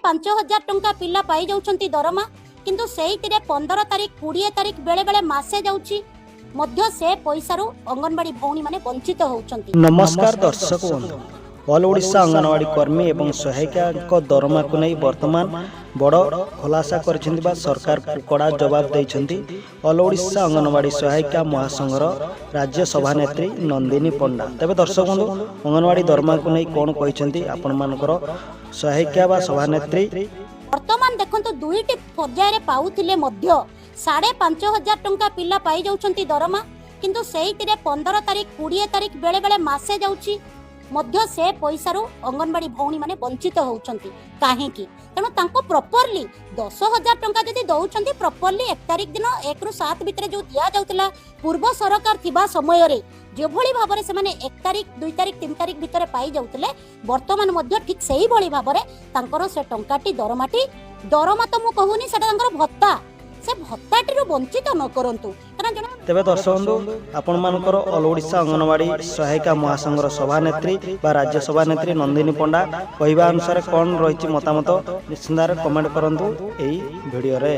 5,000 टंका पिला पाई जाउछंती दरमा किंतु सेहितिरे 15 तारिख 20 तारिख बेले बेले मासे जाउछि मध्य से पैसारू अंगनवाड़ी भौणी माने वंचित होउछंती। नमस्कार दर्शक बंधु, ऑल ओडिशा अंगनवाड़ी कर्मी एवं सहायिका दरमा को नहीं वर्तमान बड़ खुलासा कर सरकार कड़ा जवाब देइछंती। ऑल ओडिशा अंगनवाड़ी सहायिका महासंघर राज्य सभानेत्री नंदिनी पंडा। तबे दर्शक बंधु, अंगनवाड़ी दरमा को नहीं कौन कहिसेंती आपण मानकर सहायिका बा सभानेत्री वर्तमान देखंतु दुईटी पर्याय पाउथिले मध्य 5,500 टंका पिला पाई जाउछंती दरमा किंतु सेहितिरे 15 तारिख 20 तारिख बेले बेले मासे जाउछि मध्य से पैसारू अंगनवाड़ी भौणी माने वंचित होउछंती। काहेकि तेणु तांको प्रॉपरली 10,000 टंका जदि दउछंती प्रॉपरली 1 तारिख दिन 1 ରୁ 7 भितरे जो दिया जाउतला पूर्व सरकार थिबा समय रे जे भली भाबरे से माने 1 तारिख 2 तारिख 3 तारिख भितरे पाई जाउतले वर्तमान मध्य ठीक सेही भली भाबरे तांकर से टंकाटी दरमा तो मु कहूनी सेटा तांकर भत्ता से भत्ताटी वंचित न करंतु। तेबे दर्शक बंधु, आपण मानकर ऑल ओडिशा अंगनवाड़ी सहायिका महासंघर सभानेत्री बा राज्य सभानेत्री नंदिनी पंडा कहवा अनुसार कौन रही मतामत निश्चिंत कमेंट करंतु एई वीडियो रे।